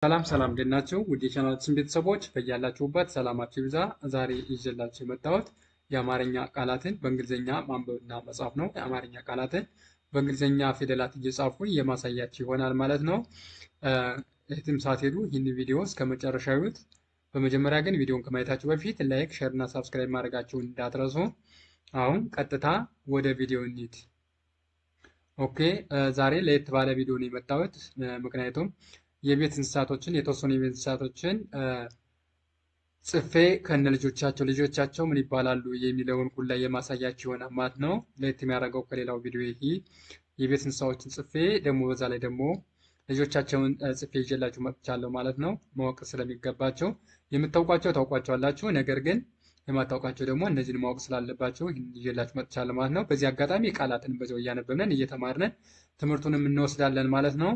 ሰላም ሰላም እንዴት ናችሁ? ውድ የቻናላችን ቤተሰቦች በያላችሁበት ሰላማችሁ ይብዛ። ዛሬ ይዤላችሁ የመጣሁት የአማርኛ ቃላትን በእንግሊዝኛ ማንበብና መጻፍ ነው። የአማርኛ ቃላትን በእንግሊዝኛ ፊደላት እየጻፉ የማሳያችሁ ይሆናል ማለት ነው። የትም ሳትሄዱ ይህን ቪዲዮ እስከ መጨረሻ እዩት። በመጀመሪያ ግን ቪዲዮን ከማየታችሁ በፊት ላይክ፣ ሼር እና ሳብስክራይብ ማድረጋችሁን እንዳትረሱ። አሁን ቀጥታ ወደ ቪዲዮ እንሂድ። ኦኬ ዛሬ ለየት ባለ ቪዲዮ ነው የመጣሁት። ምክንያቱም የቤት እንስሳቶችን የተወሰኑ የቤት እንስሳቶችን ጽፌ ከነ ልጆቻቸው ምን ይባላሉ የሚለውን ሁላ የማሳያችሁ ይሆናል ማለት ነው። ለየት የሚያደርገው ከሌላው ቪዲዮ ይሄ የቤት እንስሳዎችን ጽፌ ደግሞ በዛ ላይ ደግሞ ልጆቻቸውን ጽፌ ይዤላችሁ መጥቻለሁ ማለት ነው። ማወቅ ስለሚገባቸው የምታውቋቸው ታውቋቸዋላችሁ፣ ነገር ግን የማታውቃቸው ደግሞ እነዚህን ማወቅ ስላለባቸው ይዤላችሁ መጥቻለሁ ማለት ነው። በዚህ አጋጣሚ ቃላትን በዚያው እያነበብን እየተማርነን ትምህርቱንም እንወስዳለን ማለት ነው።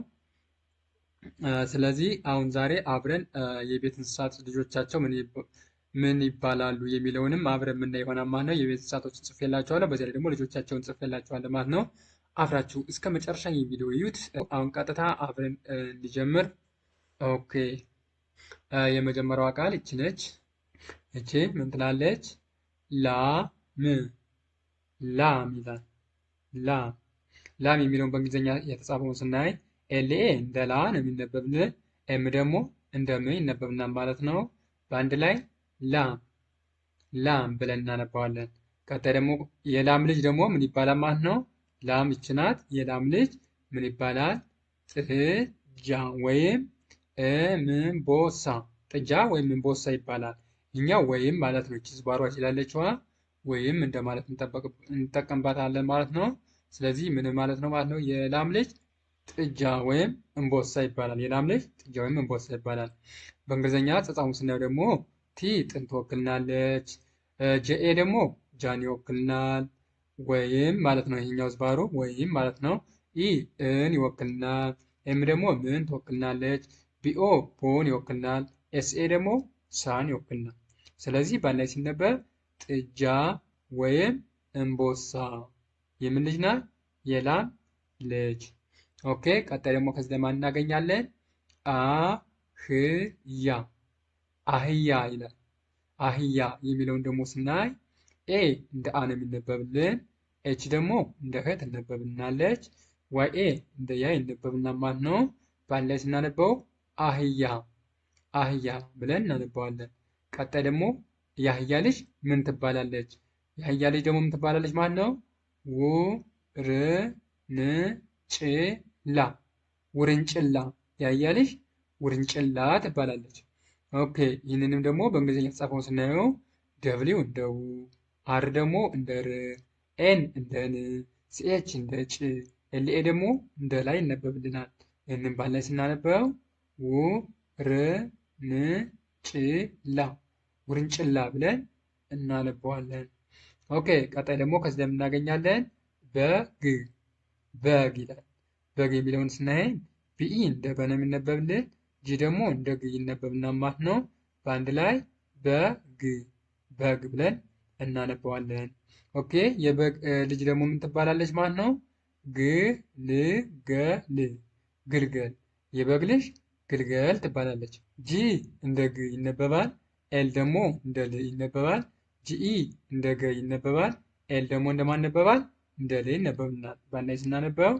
ስለዚህ አሁን ዛሬ አብረን የቤት እንስሳት ልጆቻቸው ምን ይባላሉ የሚለውንም አብረን የምናይ ይሆናል ማለት ነው። የቤት እንስሳቶችን ጽፌላችኋለሁ፣ በዚህ ላይ ደግሞ ልጆቻቸውን ጽፌላችኋለሁ ማለት ነው። አብራችሁ እስከ መጨረሻ ቪዲዮ እዩት። አሁን ቀጥታ አብረን እንጀምር። ኦኬ የመጀመሪያዋ ቃል ይቺ ነች። እቺ ምን ትላለች? ላም ይላል። ላም የሚለውን በእንግሊዝኛ የተጻፈውን ስናይ ኤልኤ እንደ ላ ነው የሚነበብልን፣ ኤም ደግሞ እንደ ም ይነበብናል ማለት ነው። በአንድ ላይ ላም ብለን እናነባዋለን። ቀጣይ ደግሞ የላም ልጅ ደግሞ ምን ይባላል ማለት ነው? ላም ይች ናት። የላም ልጅ ምን ይባላል? ጥጃ ወይም እምቦሳ። ጥጃ ወይም እምቦሳ ይባላል። እኛው ወይም ማለት ነው። ቺዝ ባሯ ይላለችዋ ወይም እንደማለት እንጠቀምባታለን ማለት ነው። ስለዚህ ምን ማለት ነው ማለት ነው? የላም ልጅ ጥጃ ወይም እምቦሳ ይባላል። የላም ልጅ ጥጃ ወይም እምቦሳ ይባላል። በእንግሊዝኛ አጻጻፉን ስናየው ደግሞ ቲ ጥን ትወክልናለች፣ ጄኤ ደግሞ ጃን ይወክልናል ወይም ማለት ነው። ይሄኛው ዝባሩ ወይም ማለት ነው። ኢ እን ይወክልናል፣ ኤም ደግሞ ምን ትወክልናለች፣ ቢኦ ቦን ይወክልናል፣ ኤስኤ ደግሞ ሳን ይወክልናል። ስለዚህ በአንድ ላይ ሲነበብ ጥጃ ወይም እምቦሳ። የምን ልጅ ናት? የላም ልጅ። ኦኬ ቀጣይ ደግሞ ከዚህ ላይ ማን እናገኛለን? አህያ ይላል። አህያ የሚለውን ደግሞ ስናይ ኤ እንደ አ ነው የሚነበብልን፣ ኤች ደግሞ እንደ ህ ትነበብናለች፣ ዋይ ኤ እንደ ያ ይነበብናል ማለት ነው። በአንድ ላይ ስናነበው አህያ ብለን እናነባዋለን። ቀጣይ ደግሞ የአህያ ልጅ ምን ትባላለች? የአህያ ልጅ ደግሞ ምን ትባላለች ማለት ነው? ውርንጭላ። የአህያ ልጅ ውርንጭላ ትባላለች። ኦኬ ይህንንም ደግሞ በእንግሊዝኛ የተጻፈውን ስናየው ደብሊው እንደ ው፣ አር ደግሞ እንደ ር፣ ኤን እንደ ን፣ ሲኤች እንደ ጭ፣ ኤልኤ ደግሞ እንደ ላይ ይነበብልናል። ይህንን ባል ላይ ስናነበው ውርንጭላ ብለን እናነበዋለን። ኦኬ ቀጣይ ደግሞ ከዚህ ላይ እናገኛለን በግ ይላል። በግ የሚለውን ስናይ ቢኢ እንደ በ ነው የሚነበብልን፣ ጂ ደግሞ እንደ ግ ይነበብና ማለት ነው። በአንድ ላይ በግ ብለን እናነበዋለን። ኦኬ የበግ ልጅ ደግሞ ምን ትባላለች ማለት ነው? ግልገል። የበግ ልጅ ግልገል ትባላለች። ጂ እንደ ግ ይነበባል፣ ኤል ደግሞ እንደ ል ይነበባል፣ ጂኢ እንደ ገ ይነበባል፣ ኤል ደግሞ እንደማን ይነበባል? እንደ ል ይነበብናል። በአንድ ላይ ስናነበው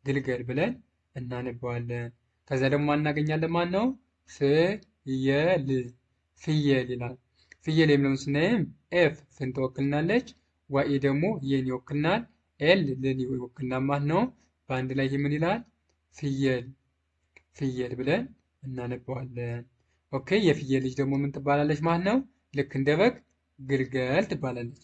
ግልገል ብለን እናነበዋለን። ከዚያ ደግሞ እናገኛለን ማለት ነው? ፍየል ይላል። ፍየል የሚለውን ስናይም ኤፍ ፍን ትወክልናለች፣ ዋኢ ደግሞ የን ይወክልናል፣ ኤል ልን ይወክልናል ማለት ነው። በአንድ ላይ ምን ይላል? ፍየል ብለን እናነበዋለን። ኦኬ የፍየል ልጅ ደግሞ ምን ትባላለች ማለት ነው? ልክ እንደ በግ ግልገል ትባላለች።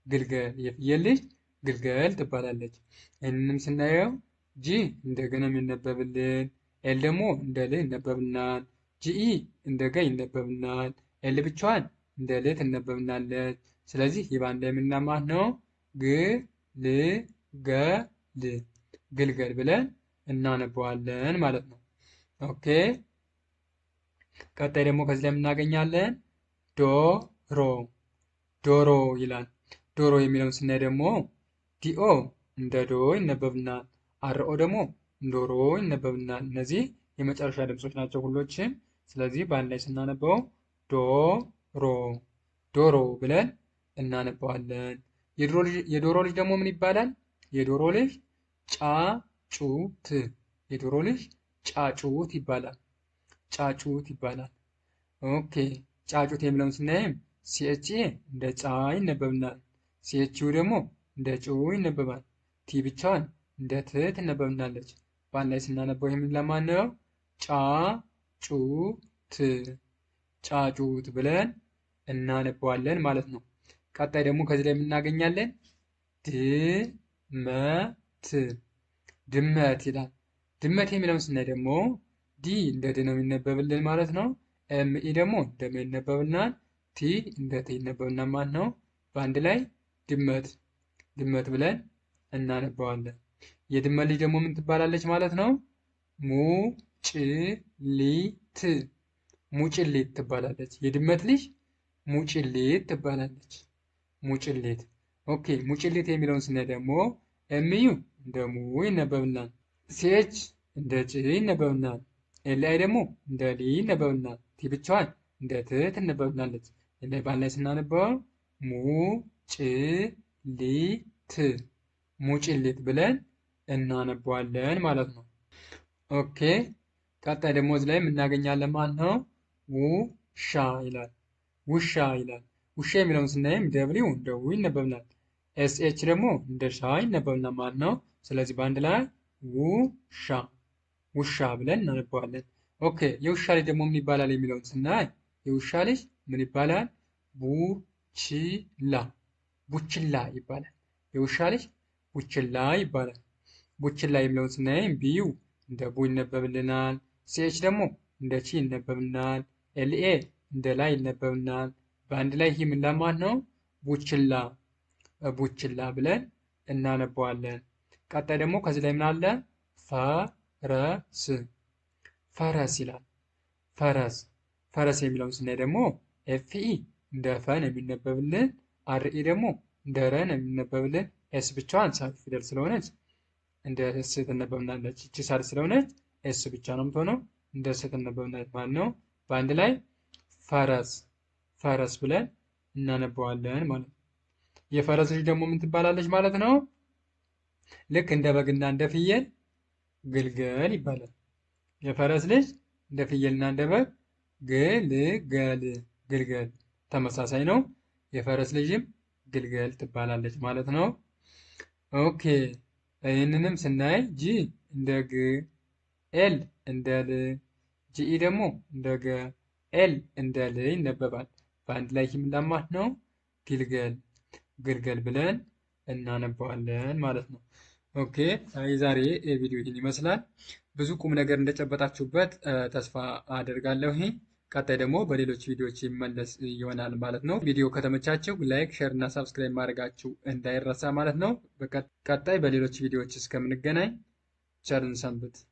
ግልገል የፍየል ልጅ ግልገል ትባላለች። ይህንንም ስናየው ጂ እንደገና የሚነበብልን፣ ኤል ደግሞ እንደ ል ይነበብናል፣ ጂኢ እንደ ገ ይነበብናል፣ ኤል ብቻዋን እንደ ል ትነበብናለች። ስለዚህ ይህ በአንድ ላይ የምናማት ነው ግልገል ብለን እናነበዋለን ማለት ነው። ኦኬ ቀጣይ ደግሞ ከዚህ ላይ የምናገኛለን ዶሮ ይላል። ዶሮ የሚለውን ስናይ ደግሞ ዲኦ እንደ ዶ ይነበብናል። አርኦ ደግሞ እንደ ሮ ይነበብናል። እነዚህ የመጨረሻ ድምጾች ናቸው ሁሎችም። ስለዚህ በአንድ ላይ ስናነበው ዶሮ ዶሮ ብለን እናነባዋለን። የዶሮ ልጅ ደግሞ ምን ይባላል? የዶሮ ልጅ ጫጩት። የዶሮ ልጅ ጫጩት ይባላል። ጫጩት ይባላል። ኦኬ ጫጩት የሚለውን ስናይም ሲኤች እንደ ጫ ይነበብናል። ሲኤችዩ ደግሞ እንደ ጩ ይነበባል። ቲ ብቻዋን እንደ ት ትነበብናለች። በአንድ ላይ ስናነበው ይህምን ለማን ነው? ጫጩት ጫጩት ብለን እናነበዋለን ማለት ነው። ቀጣይ ደግሞ ከዚህ ላይ የምናገኛለን ድመት ድመት ይላል። ድመት የሚለውን ስናይ ደግሞ ዲ እንደ ድ ነው የሚነበብልን ማለት ነው። ኤምኢ ደግሞ እንደ መ ይነበብልናል። ቲ እንደ ት ይነበብልናል ማለት ነው። በአንድ ላይ ድመት ድመት ብለን እናነባዋለን። የድመት ልጅ ደግሞ ምን ትባላለች ማለት ነው? ሙጭሊት ሙጭሊት ትባላለች። የድመት ልጅ ሙጭሊት ትባላለች። ሙጭሊት። ኦኬ ሙጭሊት የሚለውን ስናይ ደግሞ ኤምዩ እንደ ሙ ይነበብናል። ሲኤች እንደ ጭ ይነበብናል። ኤልአይ ደግሞ እንደ ሊ ይነበብናል። ቲ ብቻዋን እንደ ት ትነበብናለች። ላይ ባል ላይ ስናነበው ሙጭሊት ሙጭሊት ብለን እናነበዋለን ማለት ነው። ኦኬ ቀጣይ ደግሞ እዚህ ላይ የምናገኛለን ማለት ነው። ውሻ ይላል። ውሻ ይላል። ውሻ የሚለውን ስናይም ደብሊው እንደ ው ይነበብናል። ኤስኤች ደግሞ እንደ ሻ ይነበብናል ማለት ነው። ስለዚህ በአንድ ላይ ውሻ ውሻ ብለን እናነበዋለን። ኦኬ የውሻ ልጅ ደግሞ ምን ይባላል የሚለውን ስናይ የውሻ ልጅ ምን ይባላል? ቡችላ ቡችላ ይባላል። የውሻ ልጅ ቡችላ ይባላል። ቡችላ የሚለውን ስናይም ቢዩ እንደ ቡ ይነበብልናል። ሲኤች ደግሞ እንደ ቺ ይነበብልናል። ኤልኤ እንደ ላይ ይነበብልናል። በአንድ ላይ ይህ ምን ለማለት ነው? ቡችላ ቡችላ ብለን እናነበዋለን። ቀጣይ ደግሞ ከዚህ ላይ ምን አለ? ፈረስ ፈረስ ይላል። ፈረስ ፈረስ የሚለውን ስናይ ደግሞ ኤፍኢ እንደ ፈ ነው የሚነበብልን። አርኢ ደግሞ እንደ ረ ነው የሚነበብልን። ኤስ ብቻዋን ሳት ፊደል ስለሆነች እንደ ስ ትነበብናለች። እቺ ሳት ስለሆነች ኤስ ብቻ ነው የምትሆነው፣ እንደ ስ ትነበብናለች ማለት ነው። በአንድ ላይ ፈረስ ፈረስ ብለን እናነበዋለን ማለት ነው። የፈረስ ልጅ ደግሞ ምን ትባላለች ማለት ነው? ልክ እንደ በግና እንደ ፍየል ግልገል ይባላል። የፈረስ ልጅ እንደ ፍየልና እንደ በግ ግልገል ግልገል ተመሳሳይ ነው። የፈረስ ልጅም ግልገል ትባላለች ማለት ነው። ኦኬ ይህንንም ስናይ ጂ እንደ ግ፣ ኤል እንደ ል፣ ጂኢ ደግሞ እንደ ገ፣ ኤል እንደ ል ይነበባል። በአንድ ላይ ምን ለማለት ነው? ግልገል ግልገል ብለን እናነባዋለን ማለት ነው። ኦኬ የዛሬ ቪዲዮ ይህን ይመስላል። ብዙ ቁም ነገር እንደጨበጣችሁበት ተስፋ አደርጋለሁ። ቀጣይ ደግሞ በሌሎች ቪዲዮዎች ይመለስ ይሆናል ማለት ነው። ቪዲዮ ከተመቻችሁ ላይክ፣ ሼር እና ሳብስክራይብ ማድረጋችሁ እንዳይረሳ ማለት ነው። በቀጣይ በሌሎች ቪዲዮዎች እስከምንገናኝ ቸርን ሰንብት።